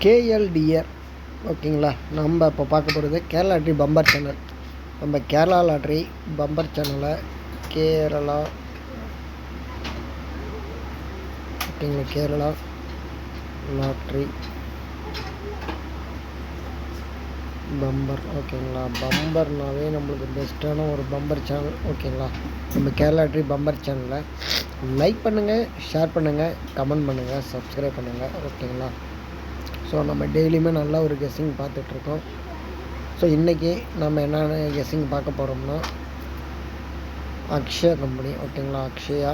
KLTR. ஓகேங்களா, நம்ம இப்போ பார்க்க போகிறது கேரளா லாட்ரி பம்பர் சேனல். நம்ம கேரளா லாட்ரி பம்பர் சேனலை கேரளா ஓகேங்களா, கேரளா லாட்ரி பம்பர். ஓகேங்களா, பம்பர்னாவே நம்மளுக்கு பெஸ்ட்டான ஒரு பம்பர் சேனல். ஓகேங்களா, நம்ம கேரளா லாட்ரி பம்பர் சேனலை லைக் பண்ணுங்கள், ஷேர் பண்ணுங்கள், கமெண்ட் பண்ணுங்கள், சப்ஸ்கிரைப் பண்ணுங்கள். ஓகேங்களா, ஸோ நம்ம டெய்லியுமே நல்லா ஒரு கெஸ்ஸிங் பார்த்துட்ருக்கோம். ஸோ இன்றைக்கி நம்ம என்னென்ன கெஸ்ஸிங் பார்க்க போகிறோம்னா அக்ஷயா கம்பெனி. ஓகேங்களா, அக்ஷயா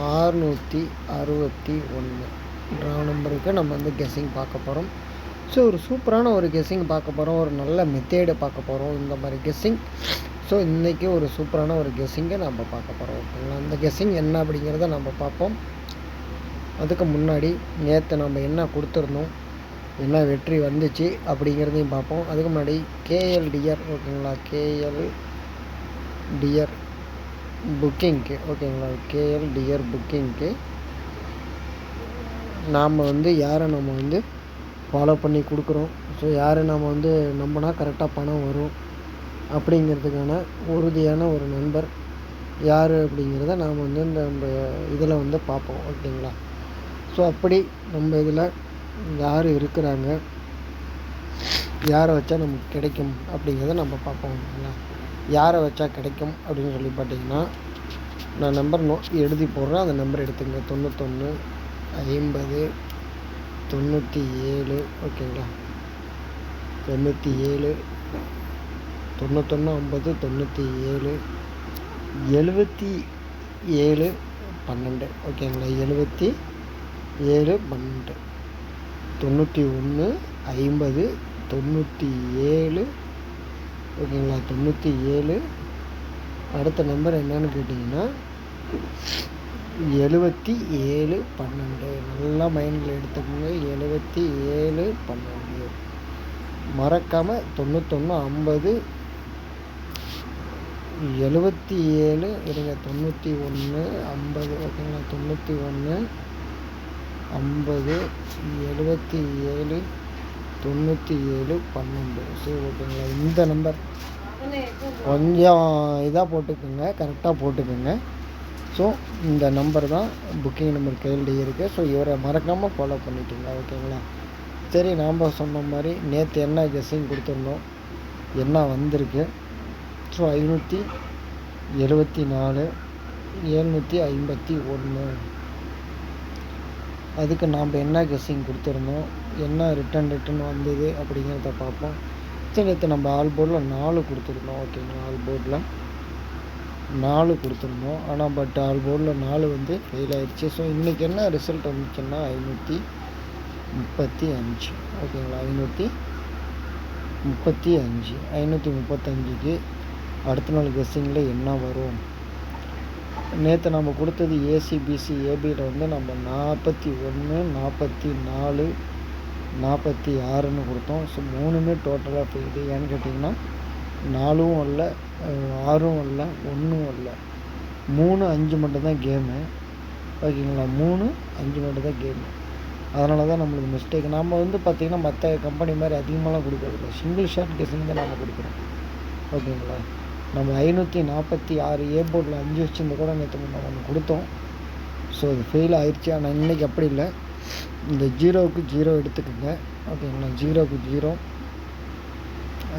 661 ட்ரா நம்பருக்கு நம்ம வந்து கெஸ்ஸிங் பார்க்க போகிறோம். ஸோ ஒரு சூப்பரான ஒரு கெஸ்ஸிங் பார்க்க போகிறோம், ஒரு நல்ல மெத்தேடை பார்க்க போகிறோம் இந்த மாதிரி கெஸ்ஸிங். ஸோ இன்றைக்கி ஒரு சூப்பரான ஒரு கெஸ்ஸிங்கை நம்ம பார்க்க போகிறோம். ஓகேங்களா, அந்த கெஸ்ஸிங் என்ன அப்படிங்கிறத நம்ம பார்ப்போம். அதுக்கு முன்னாடி நேற்று நம்ம என்ன கொடுத்துருந்தோம், என்ன வெற்றி வந்துச்சு அப்படிங்கிறதையும் பார்ப்போம். அதுக்கு முன்னாடி கேஎல்டிஆர். ஓகேங்களா, கேஎல்டிஆர் புக்கிங்க்கு. ஓகேங்களா, கேஎல்டிஆர் புக்கிங்க்கு நாம் வந்து யாரை நம்ம வந்து ஃபாலோ பண்ணி கொடுக்குறோம். ஸோ யாரை நம்ம வந்து நம்பினா கரெக்டாக பணம் வரும் அப்படிங்கிறதுக்கான உறுதியான ஒரு நண்பர் யார் அப்படிங்கிறத நாம் வந்து இந்த இதில் வந்து பார்ப்போம். ஓகேங்களா, ஸோ அப்படி நம்ம இதில் யார் இருக்கிறாங்க, யாரை வச்சா நமக்கு கிடைக்கும் அப்படிங்கிறத நம்ம பார்ப்போம். ஓகேங்களா, யாரை வச்சா கிடைக்கும் அப்படின்னு சொல்லி பார்த்தீங்கன்னா, நான் நம்பர் எழுதி போடுறேன், அந்த நம்பர் எடுத்துங்க. 91 50 97. ஓகேங்களா, 97 91 50 97 77 12. ஓகேங்களா, 77 12 91 50 97. ஓகேங்களா, 97. அடுத்த நம்பர் என்னன்னு கேட்டிங்கன்னா 77 12. நல்லா மைண்டில் எடுத்துக்கோங்க, 77 12. மறக்காமல் 91 50 77 இருங்க, 91 50. ஓகேங்களா, 91 50 77 97 12. ஸோ ஓகேங்களா, இந்த நம்பர் கொஞ்சம் இதாக போட்டுக்கோங்க, கரெக்டாக போட்டுக்கோங்க. ஸோ இந்த நம்பர் தான் புக்கிங் நம்பர் கேள்வி இருக்குது. ஸோ இவரை மறக்காமல் ஃபாலோ பண்ணிக்கோங்க. ஓகேங்களா, சரி, நாம் சொன்ன மாதிரி நேற்று என்ன கெஸ்ஸிங் கொடுத்துருந்தோம், என்ன வந்திருக்கு. ஸோ 574 751. அதுக்கு நாம் என்ன கெஸ்ஸிங் கொடுத்துருந்தோம், என்ன ரிட்டன் வந்தது அப்படிங்கிறத பார்ப்போம். சரி, நேற்று நம்ம ஆல் போர்டில் 4 கொடுத்துருந்தோம். ஓகேங்களா, ஆல் போர்டில் 4 கொடுத்துருந்தோம். ஆனால் பட் ஆல் போர்டில் 4 வந்து ஃபெயில் ஆயிடுச்சு. ஸோ இன்றைக்கி என்ன ரிசல்ட் வந்துச்சுன்னா 535. ஓகேங்களா, 535. 535க்கு அடுத்த நாள் கெஸ்ஸிங்கில் என்ன வரும். நேற்று நம்ம கொடுத்தது ஏசிபிசி ஏபியில் வந்து நம்ம 41 44 46ன்னு கொடுத்தோம். ஸோ 3மே டோட்டலாக ஃபெயில்டு. ஏன்னு கேட்டிங்கன்னா 4ம் வரல, 6ம் வரல, 1ம் வரல. 3 5 மட்டும்தான் கேமு. ஓகேங்களா, 3 5 மட்டும்தான் கேமு. அதனால தான் நம்மளுக்கு மிஸ்டேக். நம்ம வந்து பார்த்திங்கன்னா மற்ற கம்பெனி மாதிரி அதிகமாகலாம் கொடுக்குறதில்ல, சிங்கிள் ஷாட் கெஸ்ஸிங் தான் நம்ம கொடுக்குறோம். ஓகேங்களா, நம்ம 546 ஏ போர்டில் 5 வச்சுருந்த கூட நேற்று நம்ம ஒன்று கொடுத்தோம். ஸோ அது ஃபெயில் ஆயிடுச்சு. ஆனால் இன்றைக்கி அப்படி இல்லை, இந்த 0க்கு 0 எடுத்துக்கோங்க. ஓகேங்களா, 0க்கு 0,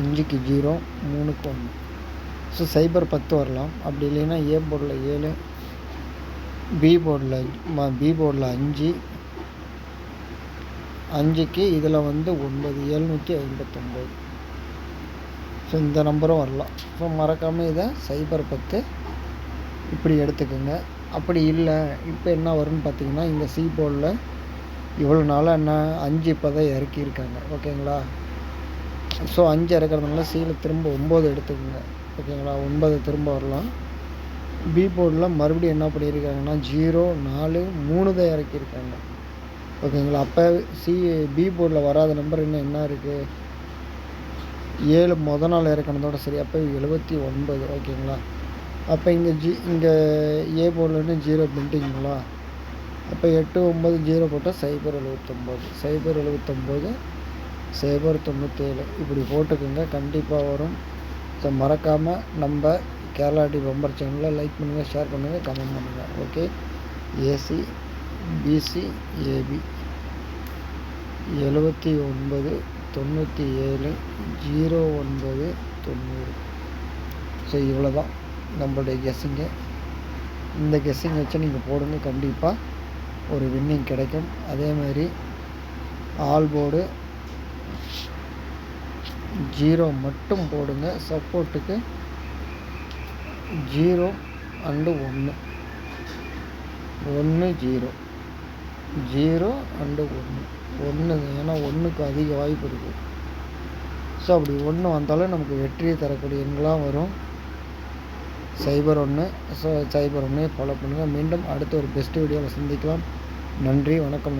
5க்கு 0, 3க்கு 1. ஸோ சைபர் 10 வரலாம். அப்படி இல்லைன்னா ஏ போர்டில் 7, பி போர்டில் 5, 5க்கு இதில் வந்து 9, 759. ஸோ இந்த நம்பரும் வரலாம். ஸோ மறக்காமல் இதை சைபர் 10 இப்படி எடுத்துக்கோங்க. அப்படி இல்லை, இப்போ என்ன வரும்னு பார்த்தீங்கன்னா, இந்த சி போர்டில் இவ்வளோ நாளாக என்ன 5 இப்போ தான் இறக்கியிருக்காங்க. ஓகேங்களா, ஸோ 5 இறக்குறதுனால சியில் திரும்ப 9 எடுத்துக்கோங்க. ஓகேங்களா, 9 திரும்ப வரலாம். பி போர்டில் மறுபடியும் என்ன பண்ணியிருக்காங்கன்னா 0 4 3 தான் இறக்கியிருக்காங்க. ஓகேங்களா, அப்போ பி போர்டில் வராத நம்பர் இன்னும் என்ன இருக்குது, 7 மொதல் நாள் இறக்கணதோட சரி. அப்போ 79. ஓகேங்களா, அப்போ இங்கே ஏ போர்டில் 0 பண்ணிட்டீங்களா. அப்போ 890 போட்டால் 079 079 097 இப்படி போட்டுக்கோங்க, கண்டிப்பாக வரும். ஸோ மறக்காமல் நம்ம கேரளா டி பம்பர் சேனலில் லைக் பண்ணுங்கள், ஷேர் பண்ணுங்கள், கமெண்ட் பண்ணுங்கள். Okay. AC BC AB 79 97 09 90. So இவ்வளோ தான் நம்மளுடைய கெஸ்ஸிங்கு. இந்த கெஸ்ஸிங் வச்சு நீங்கள் போடுங்க, கண்டிப்பாக ஒரு வின்னிங் கிடைக்கும். அதேமாதிரி ஆல் போர்டு 0 மட்டும் போடுங்க. சப்போர்ட்டுக்கு 0 அண்டு 1 0 0 அண்டு 1 ஏன்னா 1க்கு அதிக வாய்ப்பு இருக்குது. ஸோ அப்படி 1 வந்தாலும் நமக்கு வெற்றியை தரக்கூடிய எண்களாக வரும். 01. ஸோ 01 ஃபாலோ பண்ணுங்கள். மீண்டும் அடுத்த ஒரு பெஸ்ட் வீடியோவில் சந்திக்கலாம். நன்றி, வணக்கம்.